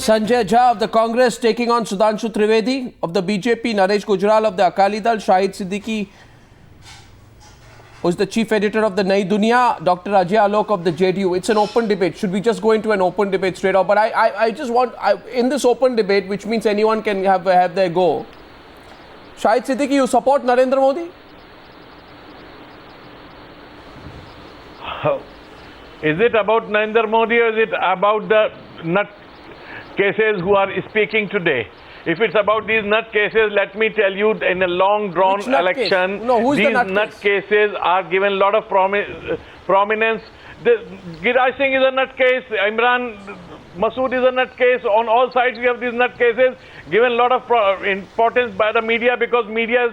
Sanjay Jha of the Congress taking on Sudhanshu Trivedi of the BJP, Naresh Gujral of the Akali Dal, Shahid Siddiqui, who is the chief editor of the Nai Dunya, Dr. Ajay Alok of the JDU. It's an open debate. Should we just go into an open debate straight off? But I just want, in this open debate, which means anyone can have their go. Shahid Siddiqui, you support Narendra Modi? Is it about Narendra Modi or is it about the nut cases who are speaking today? If it's about these nut cases, let me tell you, in a long drawn election, these nut cases are given a lot of prominence. Giraj Singh is a nut case, Imran Masood is a nut case. On all sides we have these nut cases given a lot of importance by the media, because media has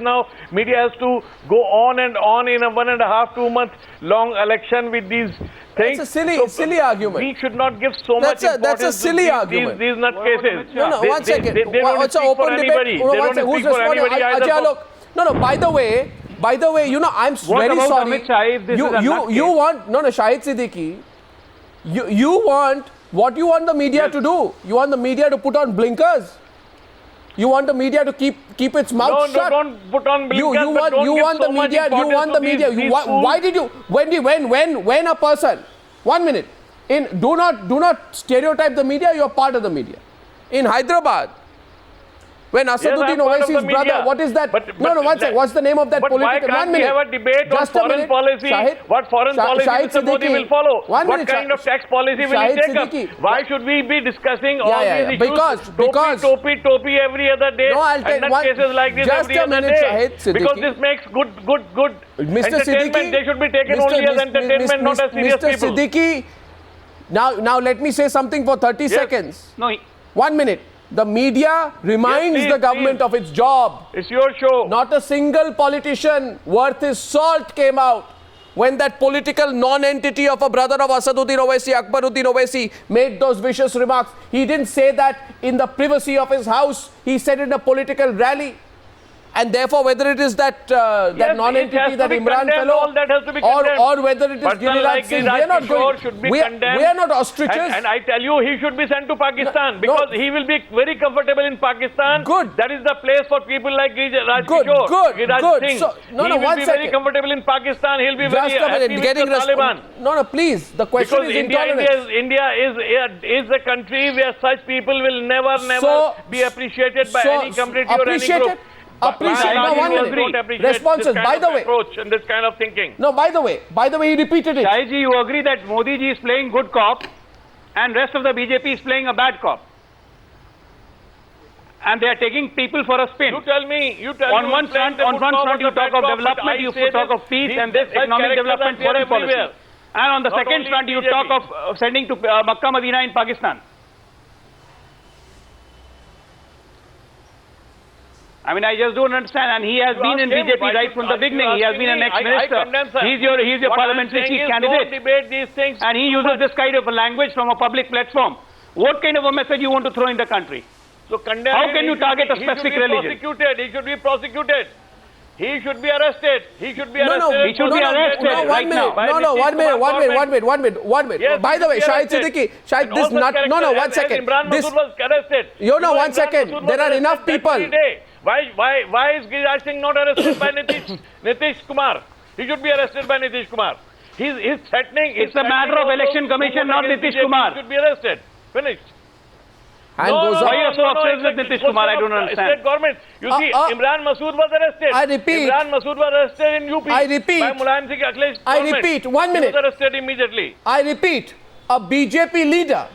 to go on and on in a 1.5 to 2 month long election with these things. That's a silly argument. We should not give so much importance that's a silly argument. These nut cases. No, one second. They don't speak for anybody. They don't speak for anybody either. No, by the way, you know, I'm very sorry. You want, Shahid Siddiqui, you want, what you want the media to do? You want the media to put on blinkers? You want the media to keep its mouth shut? No, don't put on blinkers. You want the media. Why did you? When a person, 1 minute, do not stereotype the media. You are part of the media. In Hyderabad, when Asaduddin Owaisi's brother, what is that? One second. What's the name of that political? Why can't we have a debate on foreign policy? What foreign policy Mr. Modi will follow? What kind of tax policy will he take up? Why should we be discussing all these issues? Topi every other day, and not cases like this every other day. Because this makes good entertainment. They should be taken only as entertainment, not as serious people. Mr. Siddiqui, now let me say something for 30 seconds. No. 1 minute. The media reminds the government of its job. It's your show. Not a single politician worth his salt came out when that political non-entity of a brother of Asaduddin Owaisi, Akbaruddin Owaisi, made those vicious remarks. He didn't say that in the privacy of his house. He said in a political rally. And therefore, whether it is that non-entity, that Imran fellow, or whether it is Giraj Singh, we are not ostriches. And I tell you, he should be sent to Pakistan, because he will be very comfortable in Pakistan. Good. That is the place for people like Giraj Singh. So, he will be very comfortable in Pakistan. He'll be very happy with the Taliban. No, please. The question is intolerance. India is a country where such people will never be appreciated by any community or any group. Appreciate. No, 1 minute. Responses. By the way, approach and this kind of thinking. No, by the way, he repeated it. Shahid ji, you agree that Modi ji is playing good cop, and rest of the BJP is playing a bad cop, and they are taking people for a spin. You tell me. On one front, you talk of development, you talk of peace and this economic development, foreign policy, and on the second front, you talk of sending to Makkah, Medina in Pakistan. I mean, I just don't understand. And he has been in BJP right from the beginning. He has been an ex-minister. He's your parliamentary chief candidate. Debate these things. And he uses this kind of a language from a public platform. What kind of a message you want to throw in the country? So condemn. How can you target a specific religion? He should be prosecuted. He should be arrested. He should be arrested. No, he should be arrested right now. One minute. Yes, by the way, Shahid Siddiqui, this not. No, 1 second. Imran Masood was arrested. 1 second. There are enough people. Why is Giraj Singh not arrested by Nitish Kumar? He should be arrested by Nitish Kumar. He's threatening. It's a matter of election commission, not Nitish Kumar. He should be arrested. Finished. Why are you so obsessed with Nitish Kumar? I don't understand. State government. You see, Imran Masood was arrested. I repeat. Imran Masood was arrested in UP. I repeat. By Mulayam Singh Akhilesh government. I repeat. 1 minute. He was arrested immediately. I repeat. A BJP leader,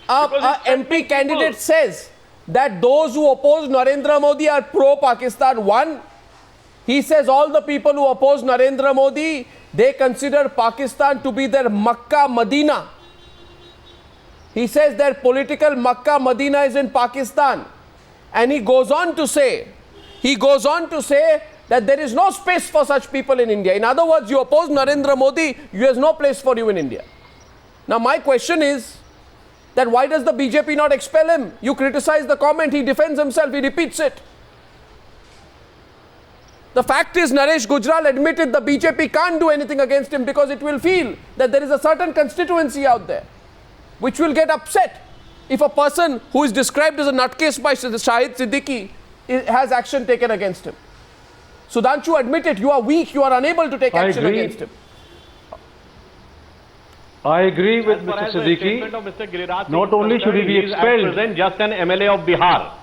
a MP candidate says that those who oppose Narendra Modi are pro-Pakistan. One, he says all the people who oppose Narendra Modi, they consider Pakistan to be their Makkah, Medina. He says their political Makkah, Medina is in Pakistan. And he goes on to say that there is no space for such people in India. In other words, you oppose Narendra Modi, there is no place for you in India. Now my question is, that why does the BJP not expel him? You criticize the comment, he defends himself, he repeats it. The fact is, Naresh Gujral admitted the BJP can't do anything against him because it will feel that there is a certain constituency out there which will get upset if a person who is described as a nutcase by Shahid Siddiqui has action taken against him? Sudhanshu, admit it, you are weak, you are unable to take action against him. I agree with Mr. Siddiqui. Not only should he be expelled, just an MLA of Bihar.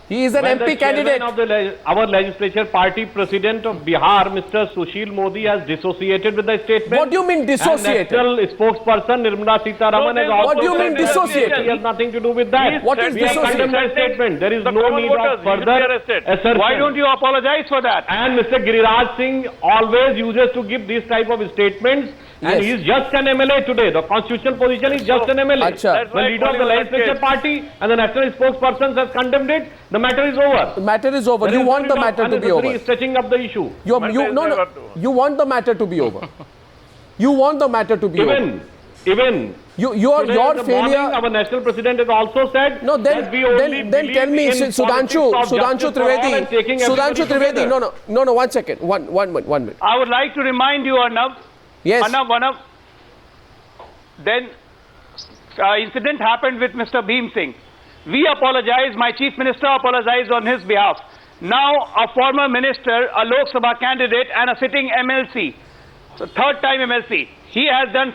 He is an MP candidate. Of our legislature party president of Bihar, Mr. Sushil Modi, has dissociated with the statement. What do you mean dissociated? And national spokesperson Nirmala Sitharaman has also what do you mean dissociated? He has nothing to do with that. What is we have condemned that statement. There is no need of further assertion. Why don't you apologize for that? And Mr. Giriraj Singh always uses to give these type of statements. And he is just an MLA today. The constitutional position is just an MLA. Achha. The leader of the legislature party and the national spokesperson has condemned it. The matter is over. The matter is over. You want the matter to be over. Stretching up the issue. You want the matter to be over. You want the matter to be over. Even your failure. Our national president has also said. No, then tell me, Sudhanshu Trivedi. No. 1 second. One minute. I would like to remind you, Arnab. Yes. Arnab. Then incident happened with Mr. Bhim Singh. We apologize. My chief minister apologized on his behalf. Now a former minister, a Lok Sabha candidate, and a sitting MLC, so third time MLC, he has done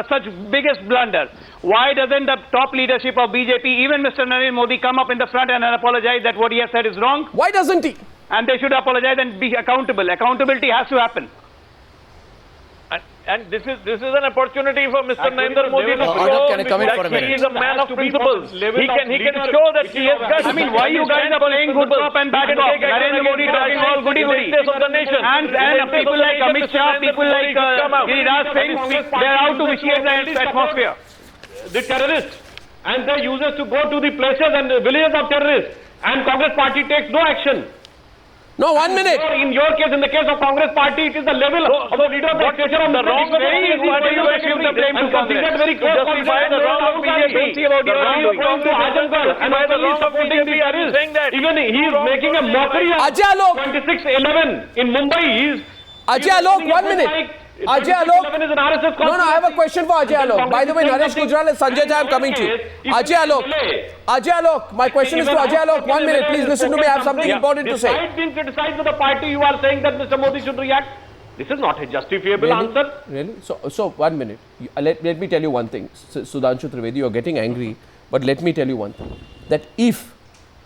such biggest blunder. Why doesn't the top leadership of BJP, even Mr. Narendra Modi, come up in the front and apologize that what he has said is wrong? Why doesn't he? And they should apologize and be accountable. Accountability has to happen. And this is an opportunity for Mr. Narendra Modi to show that he is a man of principles. He can show that he has got. I mean, why you guys are playing good cop and bad cop? Narendra Modi talking all goody-goody. And people like Amit Shah, people like Giriraj Singh, they are out to vitiate the atmosphere. The terrorists, and they use us to go to the places and the villages of terrorists, and Congress party takes no action. No, 1 minute. In your case, in the case of Congress party, it is the level of the leader of the legislature of the wrong. Very easy for you to give the blame to Congress. Very close justify the wrong of BJP. The wrong of Congress. And why the wrong of BJP are you saying that? Even he is making a mockery of Ajay Alok. 2611 in Mumbai. He is. Ajay Alok, 1 minute. Ajay Alok. No, I have a question for Ajay Alok. By the way, Naresh Gujral and Sanjay Jha, I am coming to you. Ajay Alok, my question is to Ajay Alok. 1 minute, please listen to me. I have something important to say. Despite being criticized by the party, you are saying that Mr. Modi should react. This is not a justifiable answer. Really? So 1 minute. Let me tell you one thing. Sudhanshu Trivedi, you are getting angry. But let me tell you one thing. That if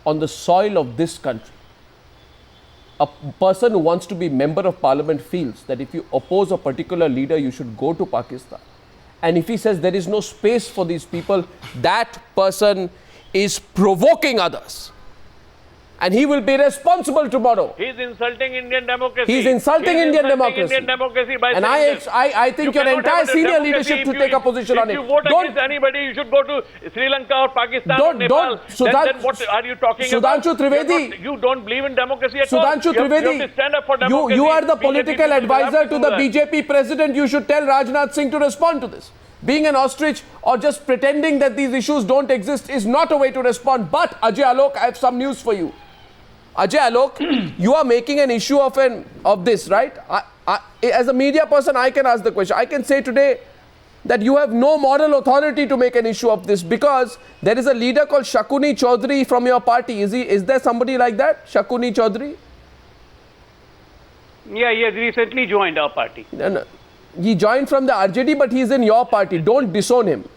on the soil of this country, a person who wants to be member of parliament feels that if you oppose a particular leader, you should go to Pakistan. And if he says there is no space for these people, that person is provoking others. And he will be responsible tomorrow. He is insulting Indian democracy. He is insulting Indian democracy. By and I think your entire senior leadership should take a position on it. If you vote against anybody, you should go to Sri Lanka or Pakistan or Nepal. Then what are you talking about? Sudhanshu Trivedi. You don't believe in democracy at all. Sudhanshu Trivedi. You have to stand up for democracy. You are the political advisor to the BJP president. You should tell Rajnath Singh to respond to this. Being an ostrich or just pretending that these issues don't exist is not a way to respond. But Ajay Alok, I have some news for you. Ajay Alok, you are making an issue of this, right? As a media person, I can ask the question. I can say today that you have no moral authority to make an issue of this because there is a leader called Shakuni Chaudhary from your party. Is there somebody like that? Shakuni Chaudhary? Yeah, he has recently joined our party. No. He joined from the RJD, but he is in your party. Don't disown him.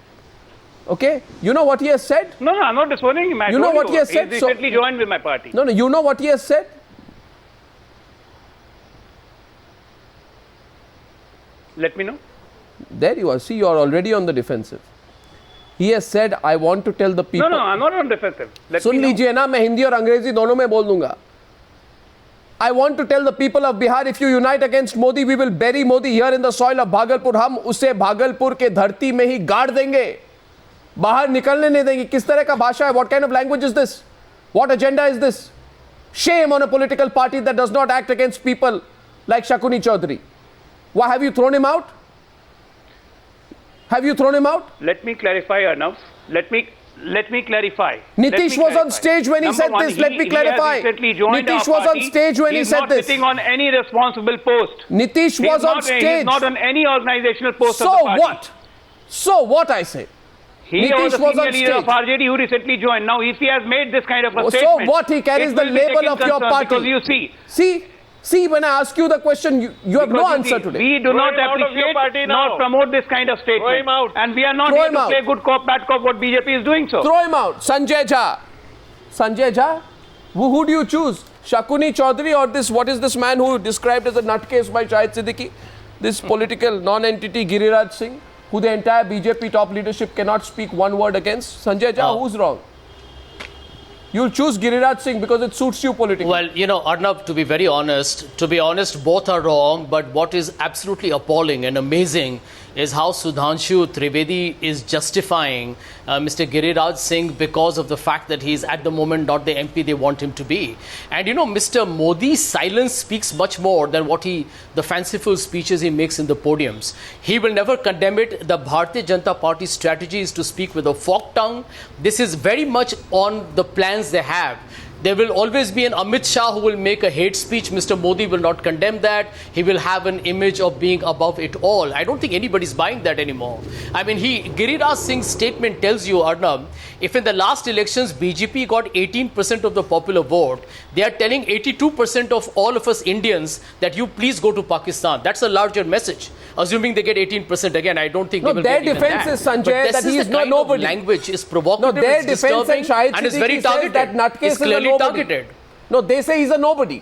Okay? You know what he has said? No, I'm not disowning him. You know what he has said? He recently joined with my party. No, you know what he has said? Let me know. There you are. See, you are already on the defensive. He has said, I want to tell the people. No, I'm not on defensive. सुन लीजिए ना, मैं हिंदी और अंग्रेजी दोनों में बोल दूंगा. I want to tell the people of Bihar, if you unite against Modi, we will bury Modi here in the soil of Bhagalpur. हम उसे भागलपुर के धरती में ही गाड़ देंगे. बाहर निकलने नहीं देंगे. किस तरह का भाषा है? What kind of language is this? What agenda is this? Shame on a political party that does not act against people like Shakuni Chaudhary. Why have you thrown him out? Have you thrown him out? Let me clarify, Arnav. Let me clarify. Nitish was on stage when he said this. Let me clarify. Nitish was on stage when he said this. He's not sitting on any responsible post. Nitish was on stage. He's not on any organizational post of the party. So what? So what I say? He was Nitish a was senior on leader of stage. RJD who recently joined. Now, if he has made this kind of a So statement, what? He carries it the will be label taken of your concern party. Because you see, See, when I ask you the question, you have no because you answer see, today. we do Throw not him out of your appreciate party nor now. promote this kind of statement. Throw him out. And we are not Throw here him to out. play good cop, bad cop, what BJP is doing so. Throw him out. Sanjay Jha. Sanjay Jha? Who do you choose? Shakuni Chaudhary or this, what is this man who described as a nutcase by Shahid Siddiqui? This political non-entity Giriraj Singh, who the entire BJP top leadership cannot speak one word against? Sanjay Jha, who's wrong? You'll choose Giriraj Singh because it suits you politically. Well, you know, Arnab, to be honest, both are wrong. But what is absolutely appalling and amazing is how Sudhanshu Trivedi is justifying Mr. Giriraj Singh because of the fact that he's at the moment not the MP they want him to be. And you know, Mr. Modi's silence speaks much more than the fanciful speeches he makes in the podiums. He will never condemn it. The Bharatiya Janata Party strategy is to speak with a forked tongue. This is very much on the plans they have. There will always be an Amit Shah who will make a hate speech. Mr. Modi will not condemn that. He will have an image of being above it all. I don't think anybody's buying that anymore. I mean, Giriraj Singh's statement tells you, Arnab, if in the last elections BJP got 18% of the popular vote, they are telling 82% of all of us Indians that you please go to Pakistan. That's a larger message. Assuming they get 18% again, I don't think No, they will their get even defense that. is, Sanjay, But that this he is is the not kind nobody. of language is No, provocative, their it's defense disturbing, and Shahid and it's Siddiqui very says targeted. that nutcase It's is a clearly nobody. targeted. No, they say he's a nobody.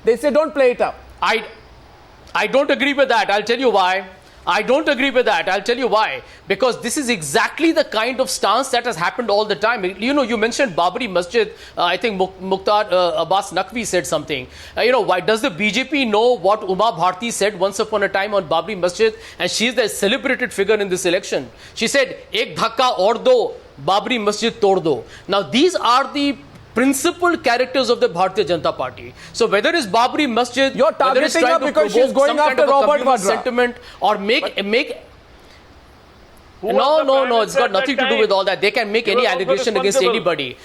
They say don't play it up. I don't agree with that. I'll tell you why. I don't agree with that. I'll tell you why. Because this is exactly the kind of stance that has happened all the time. You know, you mentioned Babri Masjid. I think Mukhtar Abbas Naqvi said something. You know, why does the BJP know what Uma Bharti said once upon a time on Babri Masjid? And she's the celebrated figure in this election. She said, "Ek dhakka aur do, Babri Masjid tod do." Now, these are the principal characters of the Bharatiya Janata Party. So whether it's Babri Masjid, You're whether it's targeting trying her to because provoke she's going some kind after of a Robert communal Vadra. sentiment or make Who was the no, Prime it's Minister got at nothing that to do with time? all that. They can make You any were also allegation against responsible. anybody.